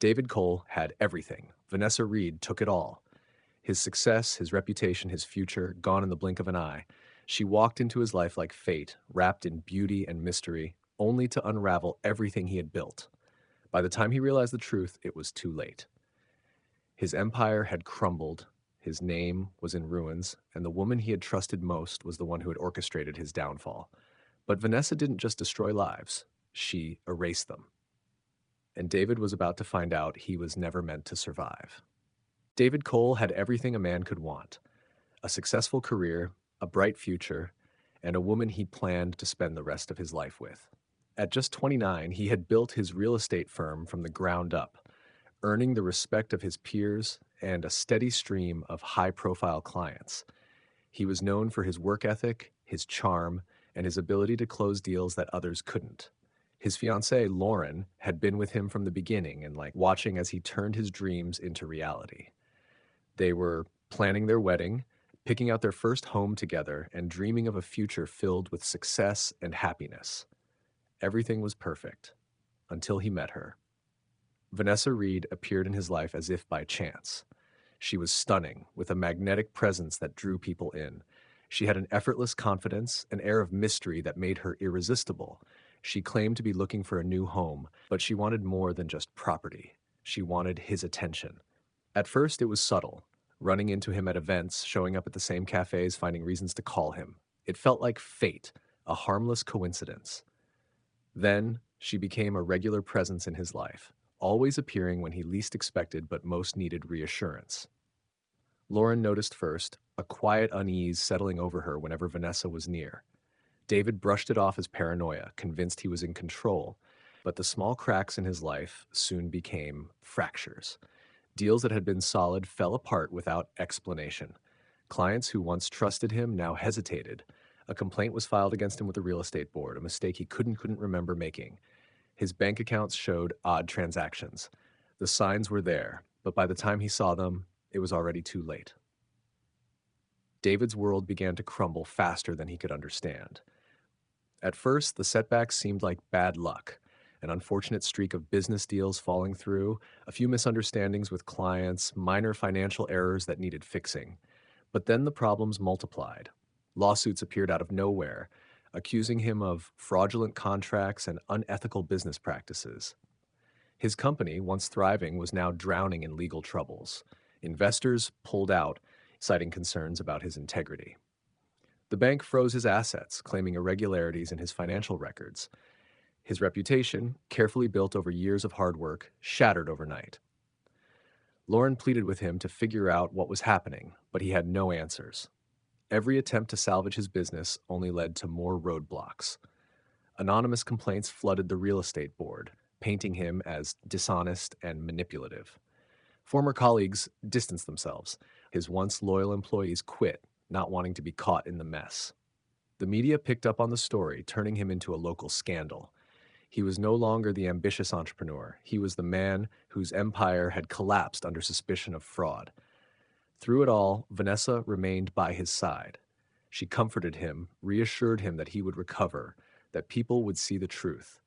David Cole had everything. Vanessa Reed took it all. His success, his reputation, his future, gone in the blink of an eye. She walked into his life like fate, wrapped in beauty and mystery, only to unravel everything he had built. By the time he realized the truth, it was too late. His empire had crumbled, his name was in ruins, and the woman he had trusted most was the one who had orchestrated his downfall. But Vanessa didn't just destroy lives, she erased them. And David was about to find out he was never meant to survive. David Cole had everything a man could want: a successful career, a bright future, and a woman he planned to spend the rest of his life with. At just 29, he had built his real estate firm from the ground up, earning the respect of his peers and a steady stream of high-profile clients. He was known for his work ethic, his charm, and his ability to close deals that others couldn't. His fiancée, Lauren, had been with him from the beginning and watching as he turned his dreams into reality. They were planning their wedding, picking out their first home together, and dreaming of a future filled with success and happiness. Everything was perfect, until he met her. Vanessa Reed appeared in his life as if by chance. She was stunning, with a magnetic presence that drew people in. She had an effortless confidence, an air of mystery that made her irresistible. She claimed to be looking for a new home, but she wanted more than just property. She wanted his attention. At first, it was subtle, running into him at events, showing up at the same cafes, finding reasons to call him. It felt like fate, a harmless coincidence. Then, she became a regular presence in his life, always appearing when he least expected but most needed reassurance. Lauren noticed first, a quiet unease settling over her whenever Vanessa was near. David brushed it off as paranoia, convinced he was in control, but the small cracks in his life soon became fractures. Deals that had been solid fell apart without explanation. Clients who once trusted him now hesitated. A complaint was filed against him with the real estate board, a mistake he couldn't remember making. His bank accounts showed odd transactions. The signs were there, but by the time he saw them, it was already too late. David's world began to crumble faster than he could understand. At first, the setbacks seemed like bad luck. An unfortunate streak of business deals falling through, a few misunderstandings with clients, minor financial errors that needed fixing. But then the problems multiplied. Lawsuits appeared out of nowhere, accusing him of fraudulent contracts and unethical business practices. His company, once thriving, was now drowning in legal troubles. Investors pulled out, citing concerns about his integrity. The bank froze his assets, claiming irregularities in his financial records. His reputation, carefully built over years of hard work, shattered overnight. Lauren pleaded with him to figure out what was happening, but he had no answers. Every attempt to salvage his business only led to more roadblocks. Anonymous complaints flooded the real estate board, painting him as dishonest and manipulative. Former colleagues distanced themselves. His once loyal employees quit, not wanting to be caught in the mess. The media picked up on the story, turning him into a local scandal. He was no longer the ambitious entrepreneur. He was the man whose empire had collapsed under suspicion of fraud. Through it all, Vanessa remained by his side. She comforted him, reassured him that he would recover, that people would see the truth.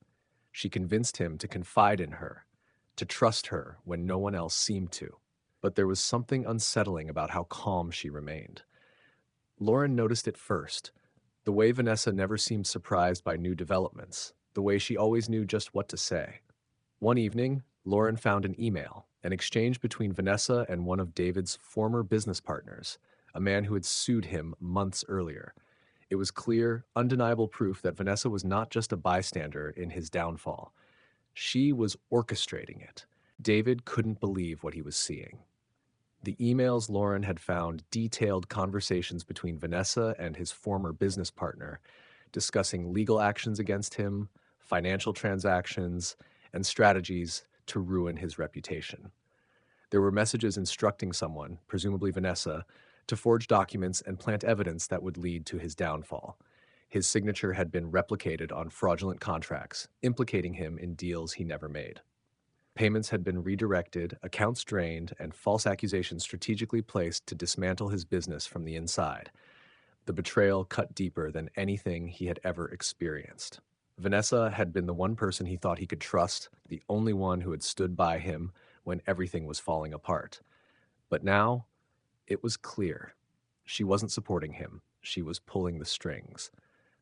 She convinced him to confide in her, to trust her when no one else seemed to. But there was something unsettling about how calm she remained. Lauren noticed it first, the way Vanessa never seemed surprised by new developments, the way she always knew just what to say. One evening, Lauren found an email, an exchange between Vanessa and one of David's former business partners, a man who had sued him months earlier. It was clear, undeniable proof that Vanessa was not just a bystander in his downfall. She was orchestrating it. David couldn't believe what he was seeing. The emails Lauren had found detailed conversations between Vanessa and his former business partner, discussing legal actions against him, financial transactions, and strategies to ruin his reputation. There were messages instructing someone, presumably Vanessa, to forge documents and plant evidence that would lead to his downfall. His signature had been replicated on fraudulent contracts, implicating him in deals he never made. Payments had been redirected, accounts drained, and false accusations strategically placed to dismantle his business from the inside. The betrayal cut deeper than anything he had ever experienced. Vanessa had been the one person he thought he could trust, the only one who had stood by him when everything was falling apart. But now, it was clear. She wasn't supporting him. She was pulling the strings.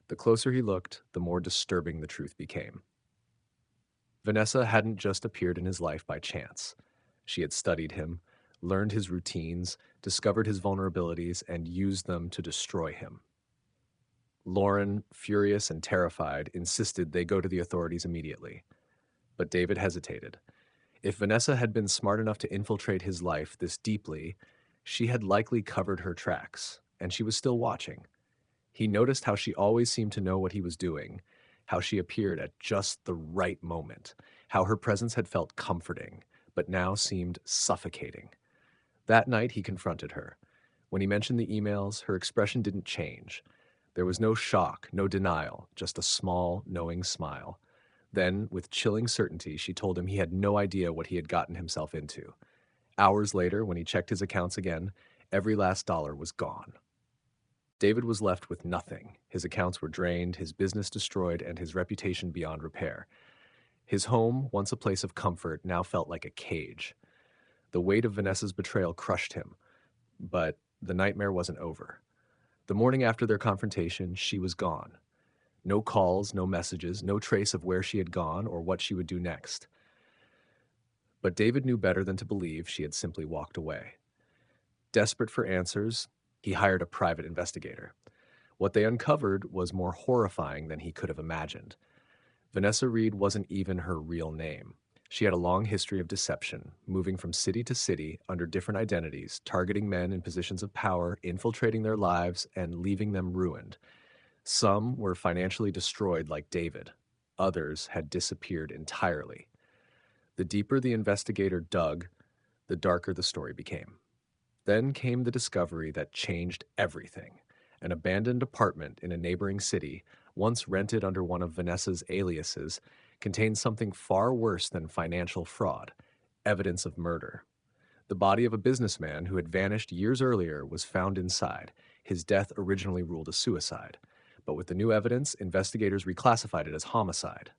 The closer he looked, the more disturbing the truth became. Vanessa hadn't just appeared in his life by chance. She had studied him, learned his routines, discovered his vulnerabilities, and used them to destroy him. Lauren, furious and terrified, insisted they go to the authorities immediately. But David hesitated. If Vanessa had been smart enough to infiltrate his life this deeply, she had likely covered her tracks, and she was still watching. He noticed how she always seemed to know what he was doing, how she appeared at just the right moment, how her presence had felt comforting, but now seemed suffocating. That night, he confronted her. When he mentioned the emails, her expression didn't change. There was no shock, no denial, just a small, knowing smile. Then, with chilling certainty, she told him he had no idea what he had gotten himself into. Hours later, when he checked his accounts again, every last dollar was gone. David was left with nothing. His accounts were drained, his business destroyed, and his reputation beyond repair. His home, once a place of comfort, now felt like a cage. The weight of Vanessa's betrayal crushed him, but the nightmare wasn't over. The morning after their confrontation, she was gone. No calls, no messages, no trace of where she had gone or what she would do next. But David knew better than to believe she had simply walked away. Desperate for answers, he hired a private investigator. What they uncovered was more horrifying than he could have imagined. Vanessa Reed wasn't even her real name. She had a long history of deception, moving from city to city under different identities, targeting men in positions of power, infiltrating their lives, and leaving them ruined. Some were financially destroyed like David. Others had disappeared entirely. The deeper the investigator dug, the darker the story became. Then came the discovery that changed everything. An abandoned apartment in a neighboring city, once rented under one of Vanessa's aliases, contained something far worse than financial fraud: evidence of murder. The body of a businessman who had vanished years earlier was found inside. His death originally ruled a suicide, but with the new evidence, investigators reclassified it as homicide.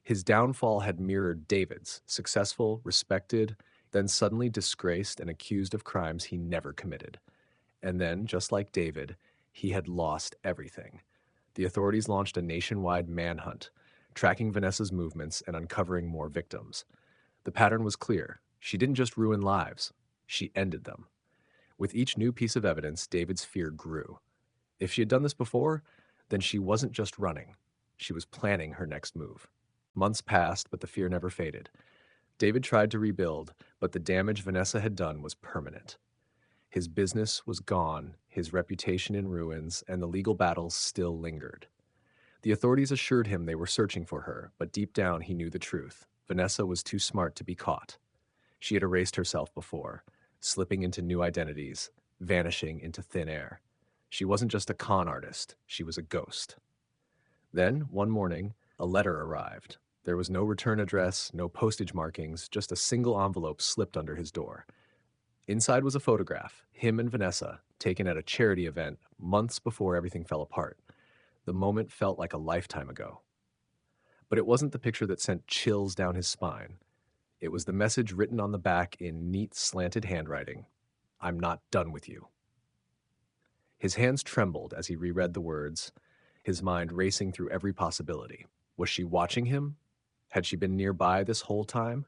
His downfall had mirrored David's: successful, respected, then suddenly disgraced and accused of crimes he never committed. And then, just like David, he had lost everything. The authorities launched a nationwide manhunt, tracking Vanessa's movements and uncovering more victims. The pattern was clear. She didn't just ruin lives, she ended them. With each new piece of evidence, David's fear grew. If she had done this before, then she wasn't just running. She was planning her next move. Months passed, but the fear never faded. David tried to rebuild, but the damage Vanessa had done was permanent. His business was gone, his reputation in ruins, and the legal battles still lingered. The authorities assured him they were searching for her, but deep down he knew the truth. Vanessa was too smart to be caught. She had erased herself before, slipping into new identities, vanishing into thin air. She wasn't just a con artist, she was a ghost. Then, one morning, a letter arrived. There was no return address, no postage markings, just a single envelope slipped under his door. Inside was a photograph, him and Vanessa, taken at a charity event months before everything fell apart. The moment felt like a lifetime ago. But it wasn't the picture that sent chills down his spine. It was the message written on the back in neat, slanted handwriting: "I'm not done with you." His hands trembled as he reread the words, his mind racing through every possibility. Was she watching him? Had she been nearby this whole time?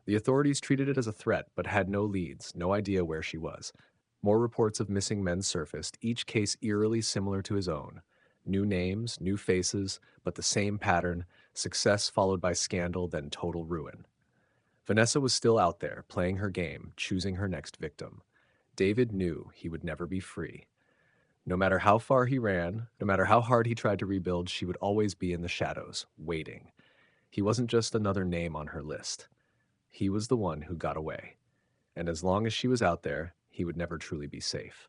The authorities treated it as a threat, but had no leads, no idea where she was. More reports of missing men surfaced, each case eerily similar to his own. New names, new faces, but the same pattern: success followed by scandal, then total ruin. Vanessa was still out there, playing her game, choosing her next victim. David knew he would never be free. No matter how far he ran, no matter how hard he tried to rebuild, she would always be in the shadows, waiting. He wasn't just another name on her list. He was the one who got away. And as long as she was out there, he would never truly be safe.